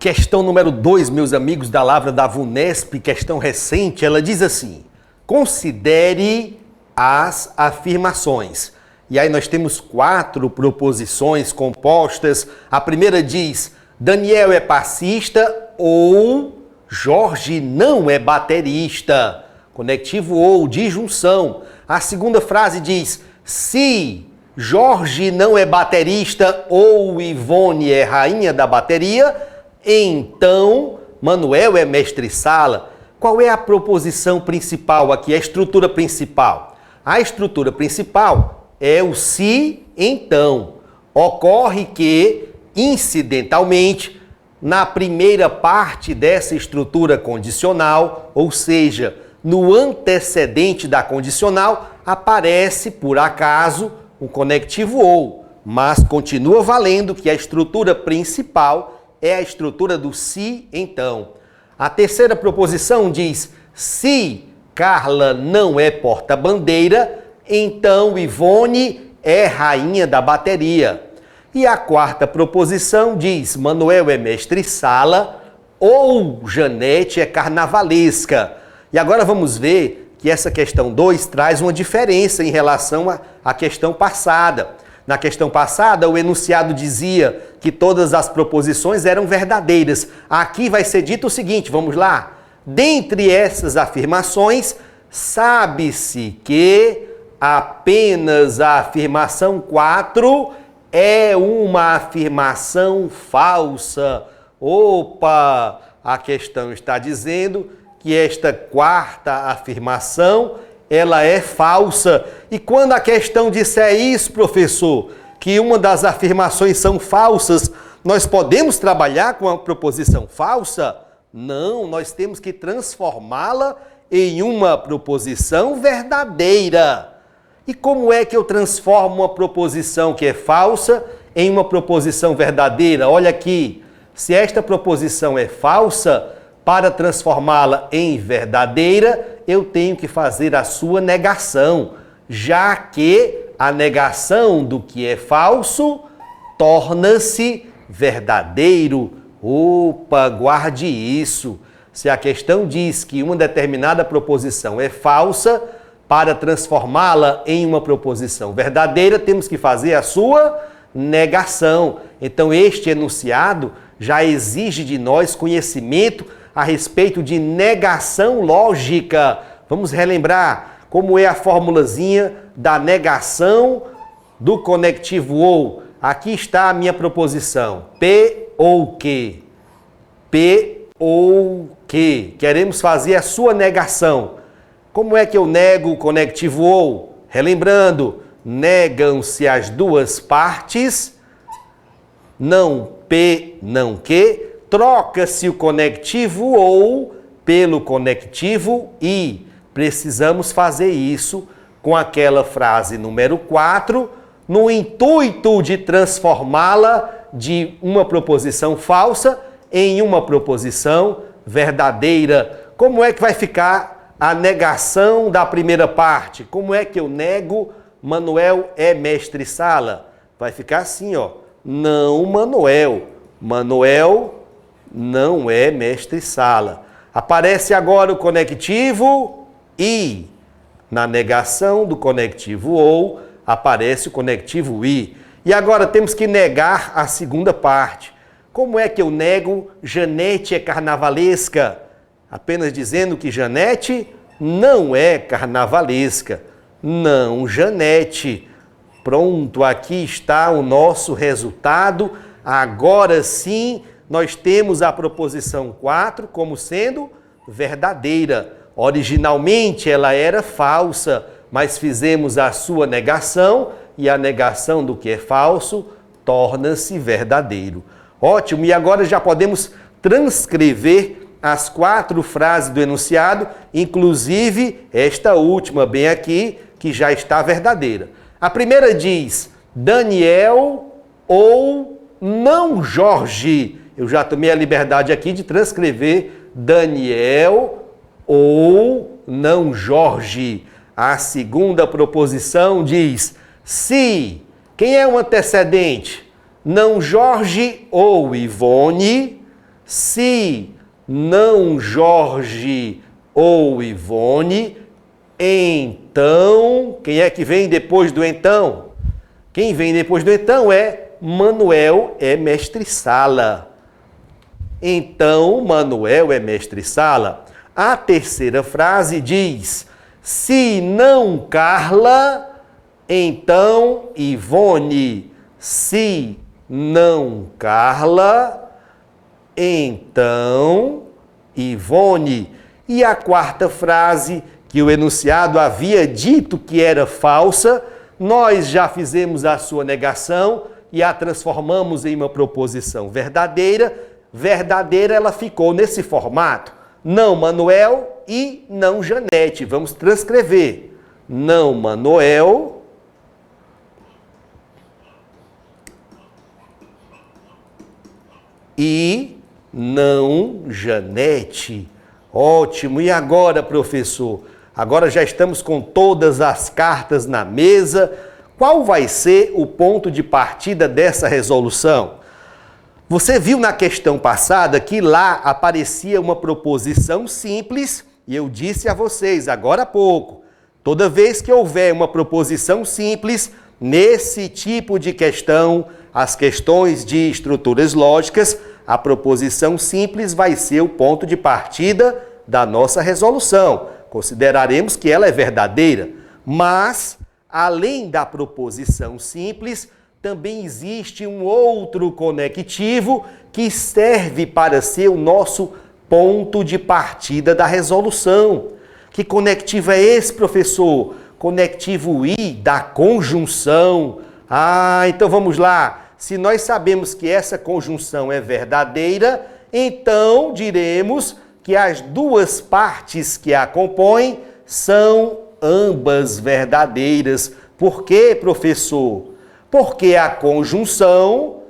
Questão número 2, meus amigos da Lavra da VUNESP, questão recente, ela diz assim: considere as afirmações. E aí nós temos 4 proposições compostas. A primeira diz: Daniel é passista ou Jorge não é baterista. Conectivo ou, disjunção. A segunda frase diz: se Jorge não é baterista ou Ivone é rainha da bateria, então Manuel é mestre-sala. Qual é a proposição principal aqui, a estrutura principal? A estrutura principal é o se, então. Ocorre que, incidentalmente, na primeira parte dessa estrutura condicional, ou seja, no antecedente da condicional, aparece, por acaso, o conectivo ou, mas continua valendo que a estrutura principal é a estrutura do se, então. A terceira proposição diz: se Carla não é porta-bandeira, então Ivone é rainha da bateria. E a quarta proposição diz: Manuel é mestre-sala ou Janete é carnavalesca. E agora vamos ver que essa questão 2 traz uma diferença em relação à questão passada. Na questão passada, o enunciado dizia que todas as proposições eram verdadeiras. Aqui vai ser dito o seguinte, vamos lá. Dentre essas afirmações, sabe-se que apenas a afirmação 4 é uma afirmação falsa. Opa! A questão está dizendo que esta quarta afirmação ela é falsa. E quando a questão disser isso, professor, que uma das afirmações são falsas, nós podemos trabalhar com a proposição falsa? Não, nós temos que transformá-la em uma proposição verdadeira. E como é que eu transformo uma proposição que é falsa em uma proposição verdadeira? Olha aqui, se esta proposição é falsa, para transformá-la em verdadeira, eu tenho que fazer a sua negação, já que a negação do que é falso torna-se verdadeiro. Opa, guarde isso. Se a questão diz que uma determinada proposição é falsa, para transformá-la em uma proposição verdadeira, temos que fazer a sua negação. Então, este enunciado já exige de nós conhecimento a respeito de negação lógica. Vamos relembrar como é a formulazinha da negação do conectivo ou. Aqui está a minha proposição. P ou que. P ou que. Queremos fazer a sua negação. Como é que eu nego o conectivo ou? Relembrando, negam-se as duas partes, não P, não que. Troca-se o conectivo ou pelo conectivo e. Precisamos fazer isso com aquela frase número 4, no intuito de transformá-la de uma proposição falsa em uma proposição verdadeira. Como é que vai ficar a negação da primeira parte? Como é que eu nego Manuel é mestre-sala? Vai ficar assim, ó. Não Manuel. Manuel não é mestre-sala. Aparece agora o conectivo e. Na negação do conectivo ou, aparece o conectivo e. E agora temos que negar a segunda parte. Como é que eu nego Janete é carnavalesca? Apenas dizendo que Janete não é carnavalesca. Não, Janete. Pronto, aqui está o nosso resultado. Agora sim, nós temos a proposição 4 como sendo verdadeira. Originalmente ela era falsa, mas fizemos a sua negação e a negação do que é falso torna-se verdadeiro. Ótimo, e agora já podemos transcrever as 4 frases do enunciado, inclusive esta última bem aqui, que já está verdadeira. A primeira diz: Daniel ou não Jorge. Eu já tomei a liberdade aqui de transcrever Daniel ou não Jorge. A segunda proposição diz: se. Quem é o antecedente? Não Jorge ou Ivone. Se não Jorge ou Ivone, então... Quem é que vem depois do então? Quem vem depois do então é Manuel é mestre-sala. Então, Manuel é mestre-sala. A terceira frase diz: se não Carla, então Ivone. Se não Carla, então Ivone. E a quarta frase, que o enunciado havia dito que era falsa, nós já fizemos a sua negação e a transformamos em uma proposição verdadeira. Verdadeira, ela ficou nesse formato: não Manuel e não Janete. Vamos transcrever: não Manuel e não Janete. Ótimo. E agora, professor? Agora já estamos com todas as cartas na mesa. Qual vai ser o ponto de partida dessa resolução? Você viu na questão passada que lá aparecia uma proposição simples e eu disse a vocês agora há pouco, toda vez que houver uma proposição simples, nesse tipo de questão, as questões de estruturas lógicas, a proposição simples vai ser o ponto de partida da nossa resolução. Consideraremos que ela é verdadeira, mas, além da proposição simples, também existe um outro conectivo que serve para ser o nosso ponto de partida da resolução. Que conectivo é esse, professor? Conectivo I da conjunção. Então vamos lá. Se nós sabemos que essa conjunção é verdadeira, então diremos que as duas partes que a compõem são ambas verdadeiras. Por quê, professor? Porque a conjunção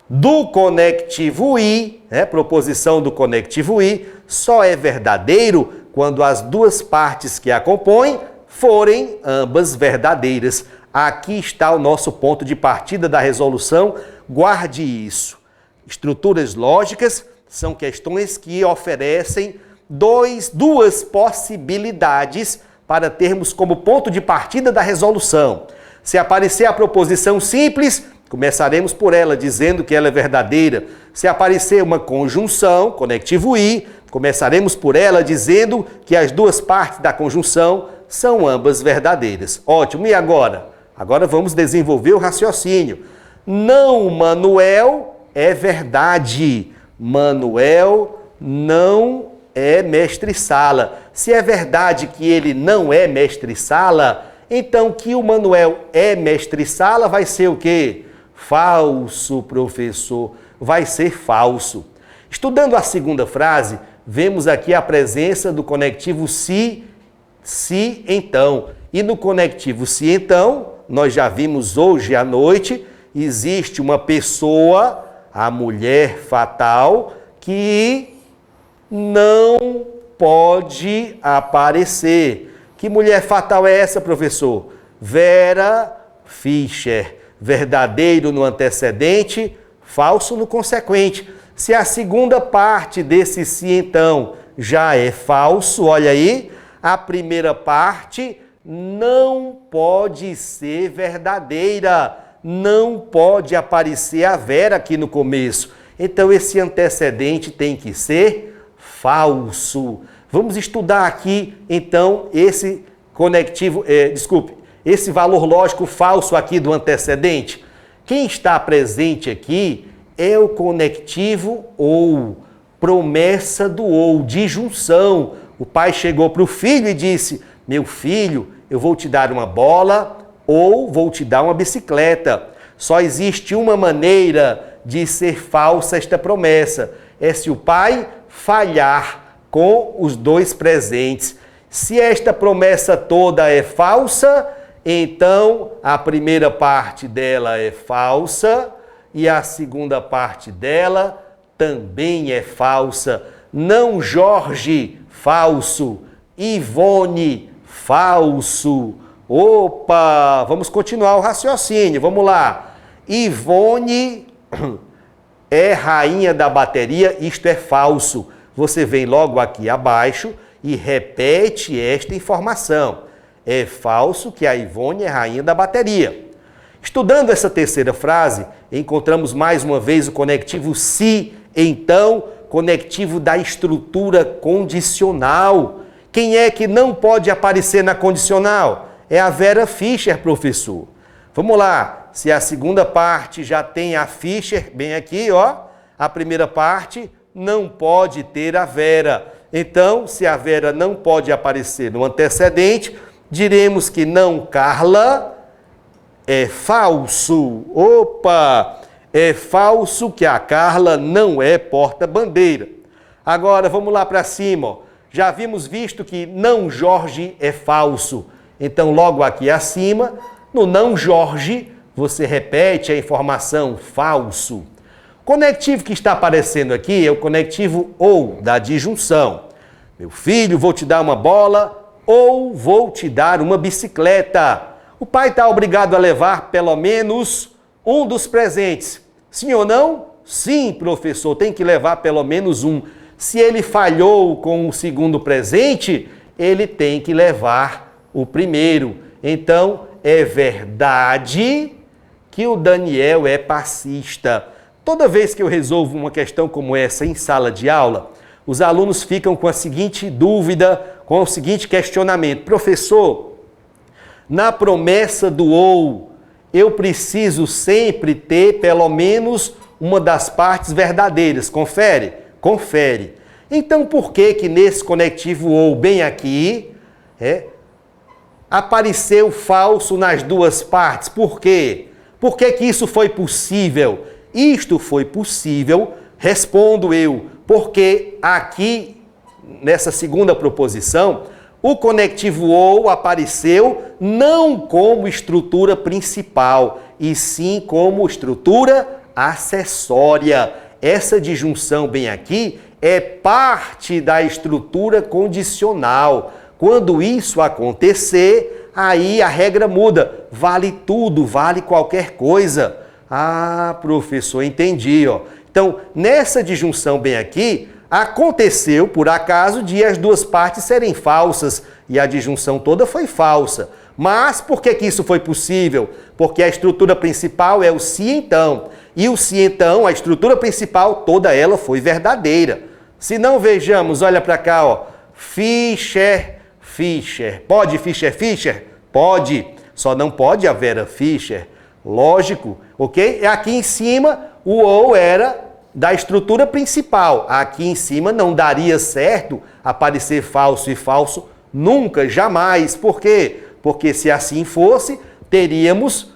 do conectivo I, proposição do conectivo I, só é verdadeiro quando as duas partes que a compõem forem ambas verdadeiras. Aqui está o nosso ponto de partida da resolução. Guarde isso. Estruturas lógicas são questões que oferecem duas possibilidades para termos como ponto de partida da resolução. Se aparecer a proposição simples, começaremos por ela, dizendo que ela é verdadeira. Se aparecer uma conjunção, conectivo I, começaremos por ela, dizendo que as duas partes da conjunção são ambas verdadeiras. Ótimo. E agora? Agora vamos desenvolver o raciocínio. Não Manuel é verdade. Manuel não é mestre-sala. Se é verdade que ele não é mestre-sala, então que o Manuel é mestre-sala vai ser o quê? Falso, professor. Vai ser falso. Estudando a segunda frase, vemos aqui a presença do conectivo se, então. E no conectivo se, então, nós já vimos hoje à noite, existe uma pessoa, a mulher fatal, que não pode aparecer. Que mulher fatal é essa, professor? Vera Fischer. Verdadeiro no antecedente, falso no consequente. Se a segunda parte desse se, então, já é falso, olha aí, a primeira parte não pode ser verdadeira. Não pode aparecer a Vera aqui no começo. Então, esse antecedente tem que ser falso. Vamos estudar aqui, então, esse conectivo, esse valor lógico falso aqui do antecedente. Quem está presente aqui é o conectivo ou, promessa do ou, de junção. O pai chegou para o filho e disse: meu filho, eu vou te dar uma bola ou vou te dar uma bicicleta. Só existe uma maneira de ser falsa esta promessa, é se o pai falhar com os dois presentes. Se esta promessa toda é falsa, então a primeira parte dela é falsa e a segunda parte dela também é falsa. Não Jorge, falso. Ivone, falso. Opa, vamos continuar o raciocínio, vamos lá. Ivone é rainha da bateria, isto é falso. Você vem logo aqui abaixo e repete esta informação. É falso que a Ivone é rainha da bateria. Estudando essa terceira frase, encontramos mais uma vez o conectivo se, então, conectivo da estrutura condicional. Quem é que não pode aparecer na condicional? É a Vera Fischer, professor. Vamos lá, se a segunda parte já tem a Fischer, bem aqui, ó, a primeira parte não pode ter a Vera. Então, se a Vera não pode aparecer no antecedente, diremos que não Carla é falso. Opa! É falso que a Carla não é porta-bandeira. Agora, vamos lá para cima, ó. Já havíamos visto que não Jorge é falso. Então, logo aqui acima, no não Jorge, você repete a informação falso. O conectivo que está aparecendo aqui é o conectivo ou, da disjunção. Meu filho, vou te dar uma bola ou vou te dar uma bicicleta. O pai está obrigado a levar pelo menos um dos presentes. Sim ou não? Sim, professor, tem que levar pelo menos um. Se ele falhou com o segundo presente, ele tem que levar o primeiro. Então, é verdade que o Daniel é passista. Toda vez que eu resolvo uma questão como essa em sala de aula, os alunos ficam com a seguinte dúvida, com o seguinte questionamento. Professor, na promessa do ou, eu preciso sempre ter pelo menos uma das partes verdadeiras. Confere? Confere. Então, por que que nesse conectivo ou bem aqui, apareceu falso nas duas partes? Por quê? Por que que isso foi possível? Isto foi possível, respondo eu, porque aqui, nessa segunda proposição, o conectivo ou apareceu não como estrutura principal, e sim como estrutura acessória. Essa disjunção bem aqui é parte da estrutura condicional. Quando isso acontecer, aí a regra muda. Vale tudo, vale qualquer coisa. Ah, professor, entendi, ó. Então, nessa disjunção bem aqui, aconteceu, por acaso, de as duas partes serem falsas e a disjunção toda foi falsa. Mas por que que isso foi possível? Porque a estrutura principal é o se então. E o se então, a estrutura principal, toda ela foi verdadeira. Se não, vejamos, olha para cá, ó. Fischer, Fischer. Pode Fischer, Fischer? Pode. Só não pode a Vera Fischer. Lógico, ok? E aqui em cima, o ou era da estrutura principal. Aqui em cima não daria certo aparecer falso e falso nunca, jamais. Por quê? Porque se assim fosse, teríamos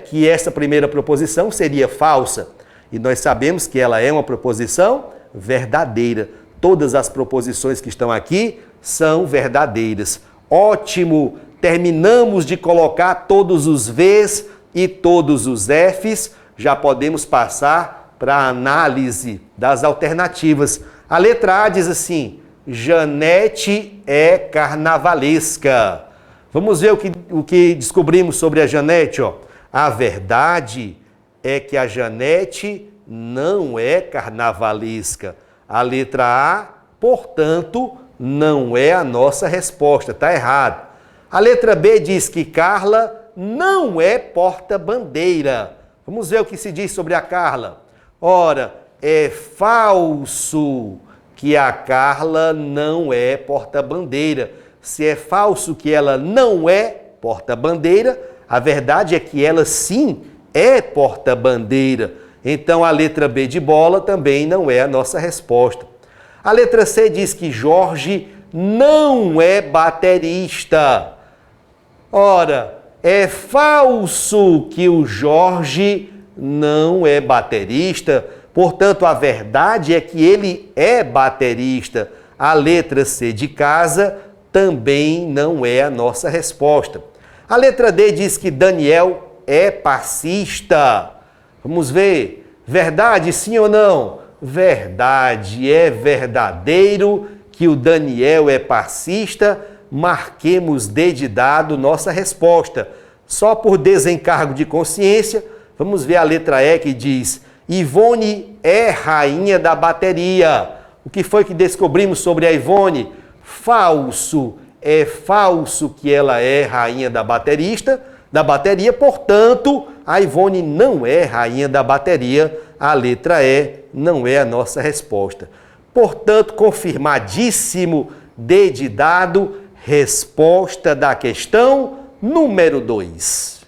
que essa primeira proposição seria falsa. E nós sabemos que ela é uma proposição verdadeira. Todas as proposições que estão aqui são verdadeiras. Ótimo! Terminamos de colocar todos os Vs e todos os Fs. Já podemos passar para a análise das alternativas. A letra A diz assim: Janete é carnavalesca. Vamos ver o que descobrimos sobre a Janete, ó. A verdade é que a Janete não é carnavalesca. A letra A, portanto, não é a nossa resposta, está errado. A letra B diz que Carla não é porta-bandeira. Vamos ver o que se diz sobre a Carla. Ora, é falso que a Carla não é porta-bandeira. Se é falso que ela não é porta-bandeira, a verdade é que ela sim é porta-bandeira. Então a letra B de bola também não é a nossa resposta. A letra C diz que Jorge não é baterista. Ora, é falso que o Jorge não é baterista, portanto a verdade é que ele é baterista. A letra C de casa também não é a nossa resposta. A letra D diz que Daniel é passista. Vamos ver. Verdade, sim ou não? Verdade, é verdadeiro que o Daniel é passista. Marquemos D de dado nossa resposta. Só por desencargo de consciência, vamos ver a letra E que diz: Ivone é rainha da bateria. O que foi que descobrimos sobre a Ivone? Falso. É falso que ela é rainha da bateria, portanto, a Ivone não é rainha da bateria. A letra E não é a nossa resposta. Portanto, confirmadíssimo, D de dado, resposta da questão número 2.